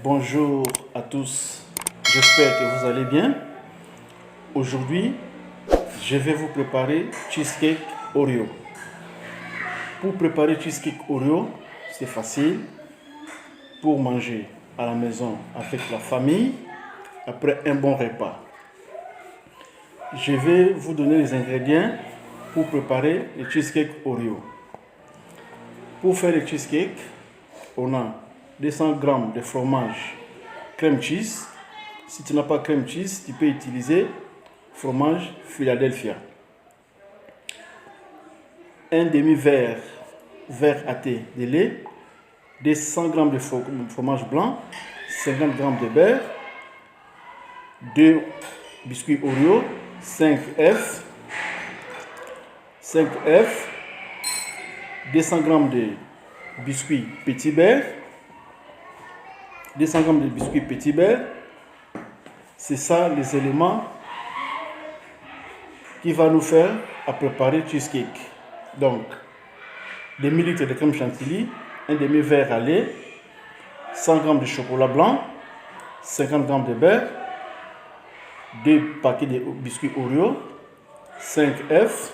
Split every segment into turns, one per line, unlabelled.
Bonjour à tous, j'espère que vous allez bien. Aujourd'hui, je vais vous préparer cheesecake Oreo. Pour préparer cheesecake Oreo, c'est facile. Pour manger à la maison avec la famille, après un bon repas. Je vais vous donner les ingrédients pour préparer le cheesecake Oreo. Pour faire le cheesecake, on a 200 g de fromage crème cheese. Si tu n'as pas crème cheese, tu peux utiliser fromage Philadelphia. Un demi-verre à thé de lait, 200 g de fromage blanc, 50 g de beurre, 2 biscuits Oreo, 5 œufs, 200 g de biscuits petit beurre, 200 g de biscuits petit beurre. C'est ça les éléments qui va nous faire à préparer cheesecake. Donc, 2 ml de crème chantilly, un demi-verre à lait, 100 g de chocolat blanc, 50 g de beurre, 2 paquets de biscuits Oreo, 5 œufs,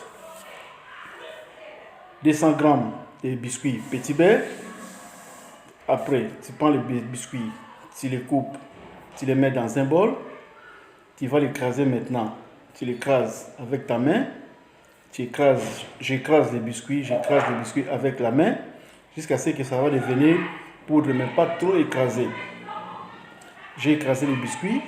200 g de biscuits petit beurre. Après, tu prends les biscuits, tu les coupes, tu les mets dans un bol. Tu vas l'écraser maintenant. Tu l'écrases avec ta main. J'écrase les biscuits avec la main jusqu'à ce que ça va devenir poudre, mais pas trop écrasé. J'ai écrasé les biscuits.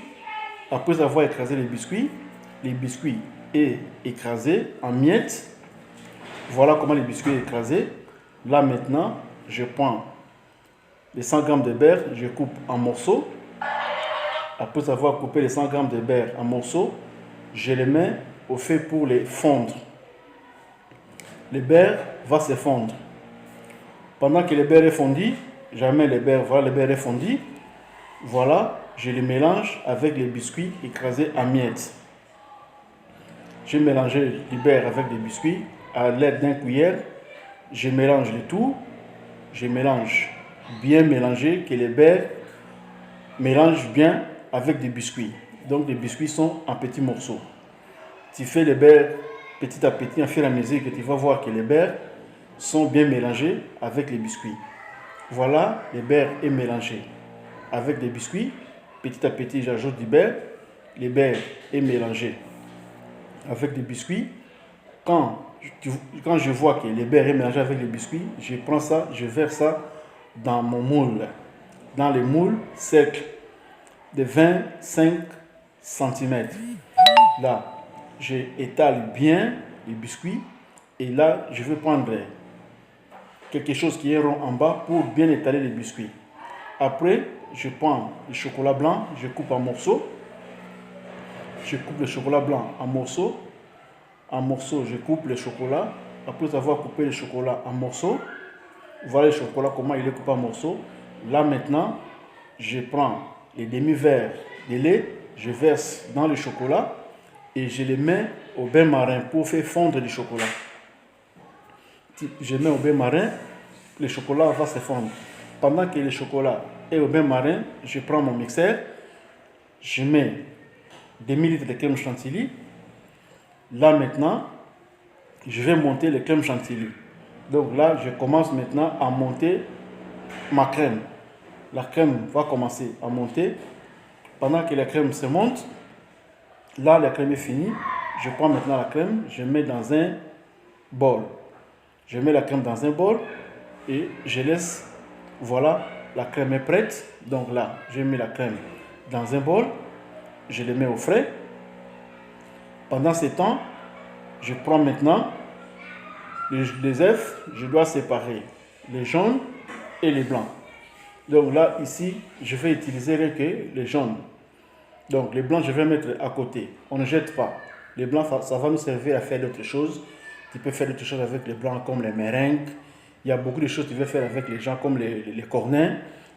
Après avoir écrasé les biscuits est écrasé en miettes. Voilà comment les biscuits sont écrasés. Là maintenant, je prends les 100 g de beurre, je coupe en morceaux. Après avoir coupé les 100 g de beurre en morceaux, je les mets au feu pour les fondre. Le beurre va se fondre. Pendant que le beurre est fondu, j'amène le beurre, voilà le beurre est fondu. Voilà, je le mélange avec les biscuits écrasés en miettes. Je mélange le beurre avec les biscuits à l'aide d'un cuillère. Je mélange le tout. Je mélange, bien mélanger, que le beurre mélange bien avec des biscuits. Donc les biscuits sont en petits morceaux. Tu fais le beurre petit à petit, en fur et à mesure que tu vas voir que les beurres sont bien mélangés avec les biscuits. Voilà, le beurre est mélangé avec des biscuits. Petit à petit, j'ajoute du beurre. Le beurre est mélangé avec des biscuits. Quand je vois que le beurre est mélangé avec les biscuits, je prends ça, je verse ça dans mon moule. Dans le moule cercle de 25 cm. Là, j'étale bien les biscuits et là, je vais prendre quelque chose qui est rond en bas pour bien étaler les biscuits. Après, je prends le chocolat blanc, je coupe en morceaux. Je coupe le chocolat blanc en morceaux. En morceaux, je coupe le chocolat. Après avoir coupé le chocolat en morceaux, voilà le chocolat, comment il est coupé en morceaux. Là maintenant, je prends les demi-verres de lait, je verse dans le chocolat et je les mets au bain-marin pour faire fondre le chocolat. Je mets au bain-marin, le chocolat va se fondre. Pendant que le chocolat est au bain-marin, je prends mon mixeur, je mets 2 ml de crème chantilly. Là maintenant, je vais monter le crème chantilly. Donc là, je commence maintenant à monter ma crème. La crème va commencer à monter. Pendant que la crème se monte, là la crème est finie. Je prends maintenant la crème, je mets dans un bol. Je mets la crème dans un bol et je laisse. Voilà, la crème est prête. Donc là, je mets la crème dans un bol. Je le mets au frais. Pendant ce temps, je prends maintenant les œufs. Je dois séparer les jaunes et les blancs. Donc là, ici, je vais utiliser les jaunes. Donc les blancs, je vais mettre à côté. On ne jette pas. Les blancs, ça va nous servir à faire d'autres choses. Tu peux faire d'autres choses avec les blancs comme les meringues. Il y a beaucoup de choses que tu veux faire avec les gens comme les cornets.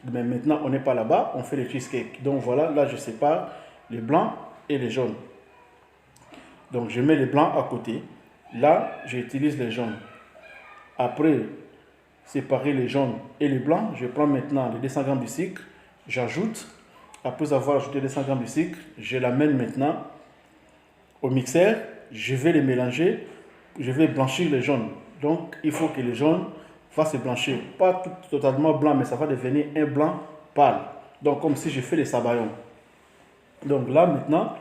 Mais maintenant, on n'est pas là-bas. On fait les cheesecakes. Donc voilà, là, je sépare les blancs et les jaunes. Donc je mets les blancs à côté. Là, j'utilise les jaunes. Après séparer les jaunes et les blancs, je prends maintenant les 200 g de sucre, j'ajoute. Après avoir ajouté les 100 g de sucre, je l'amène maintenant au mixeur. Je vais les mélanger. Je vais blanchir les jaunes. Donc, il faut que les jaunes fassent se blanchir. Pas totalement blanc, mais ça va devenir un blanc pâle. Donc, comme si je fais les sabayons. Donc là, maintenant,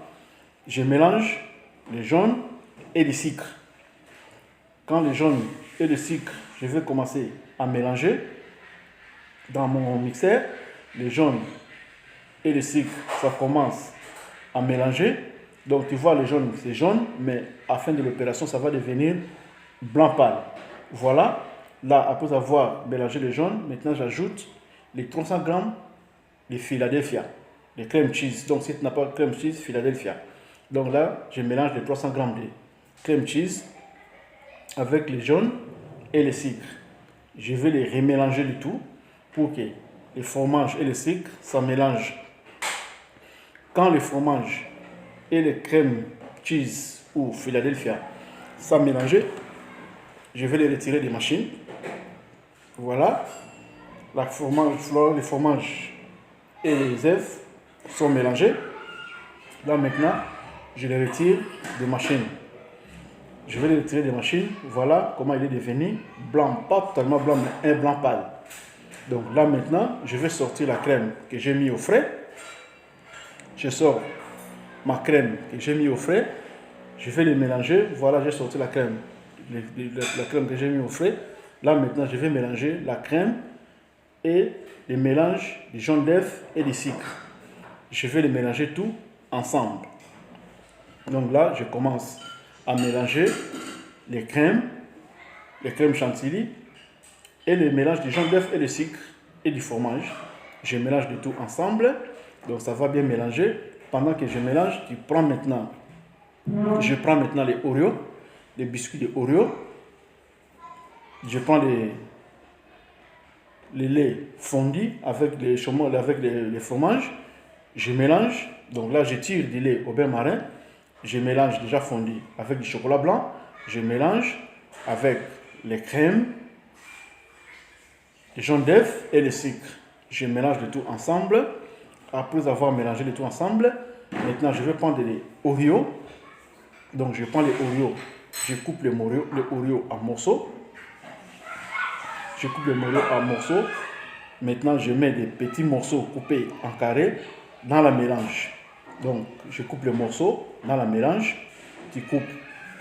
je mélange les jaunes et le sucre. Quand les jaunes et le sucre, je vais commencer à mélanger dans mon mixeur. Les jaunes et le sucre, ça commence à mélanger. Donc tu vois, les jaunes, c'est jaune, mais à la fin de l'opération, ça va devenir blanc pâle. Voilà. Là, après avoir mélangé les jaunes, maintenant j'ajoute les 300 g de Philadelphia, les crème cheese. Donc si tu n'as pas de crème cheese, Philadelphia. Donc là, je mélange les 300 g de crème cheese avec les jaunes et le sucre. Je vais les remélanger du tout pour que le fromage et le sucre, ça mélange. Quand le fromage et le crème cheese ou Philadelphia, ça mélangé, je vais les retirer des machines. Voilà. Le fromage et les œufs sont mélangés. Là maintenant, je les retire des machines. Je vais les retirer des machines. Voilà comment il est devenu blanc, pas totalement blanc, mais un blanc pâle. Donc là maintenant, je vais sortir la crème que j'ai mis au frais. Je sors ma crème que j'ai mis au frais. Je vais les mélanger. Voilà, j'ai sorti la crème. La crème que j'ai mis au frais. Là maintenant, je vais mélanger la crème et le mélange du jaune d'œuf et du sucre. Je vais les mélanger tout ensemble. Donc là, je commence à mélanger les crèmes chantilly et le mélange du jaune d'œuf et du sucre et du fromage. Je mélange le tout ensemble. Donc ça va bien mélanger. Pendant que je mélange, je prends maintenant les Oreos, les biscuits de Oreo. Je prends les laits fondus avec les fromages. Je mélange. Donc là, je tire du lait au beurre marin. Je mélange déjà fondu avec du chocolat blanc. Je mélange avec les crèmes, le jaune d'œuf et le sucre. Je mélange le tout ensemble. Après avoir mélangé le tout ensemble, maintenant je vais prendre les Oreos. Donc je prends les Oreos, je coupe les Oreos en morceaux. Je coupe les Oreos en morceaux. Maintenant je mets des petits morceaux coupés en carré dans la mélange. Donc je coupe les morceaux dans la mélange. Tu coupes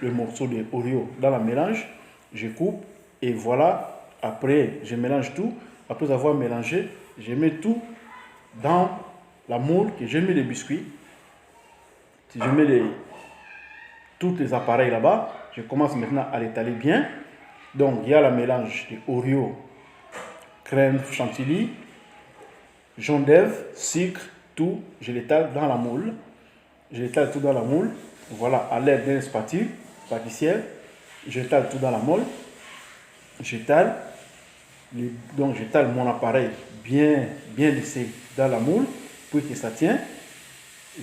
le morceau de Oreo dans la mélange. Je coupe et voilà. Après je mélange tout. Après avoir mélangé, je mets tout dans la moule que j'ai mis les biscuits. Si je mets tous les appareils là-bas, je commence maintenant à l'étaler bien. Donc il y a le mélange de Oreo, crème chantilly, jaune d'œuf, sucre, tout. Je l'étale dans la moule. Je l'étale tout dans la moule. Voilà, à l'aide d'un spatule pâtissière. J'étale tout dans la moule. J'étale. Donc j'étale mon appareil bien lissé dans la moule pour que ça tienne.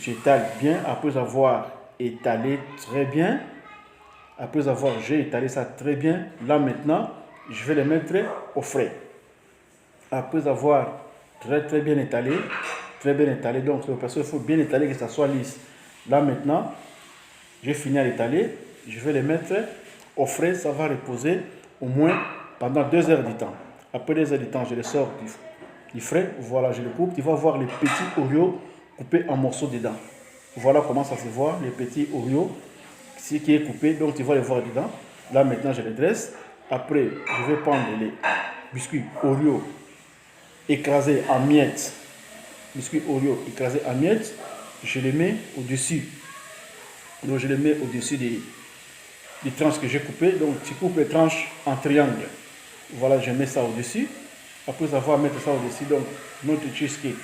J'étale bien après avoir étalé très bien. Après avoir j'ai étalé ça très bien. Là maintenant, je vais les mettre au frais. Après avoir très bien étalé, donc parce qu'il faut bien étaler que ça soit lisse. Là maintenant, j'ai fini à l'étaler. Je vais les mettre au frais. Ça va reposer au moins pendant 2 heures du temps. Après 2 heures du temps, je les sors du frais. Voilà, je les coupe. Tu vas voir les petits Oreos coupés en morceaux dedans. Voilà comment ça se voit, les petits Oreos, ce qui est coupé. Donc, tu vas les voir dedans. Là, maintenant, je les dresse. Après, je vais prendre les biscuits Oreo écrasés en miettes. Biscuits Oreo écrasés en miettes. Je les mets au-dessus. Donc, je les mets au-dessus des tranches que j'ai coupées. Donc, tu coupes les tranches en triangle. Voilà, je mets ça au-dessus. Après avoir mis ça au-dessus, donc notre cheesecake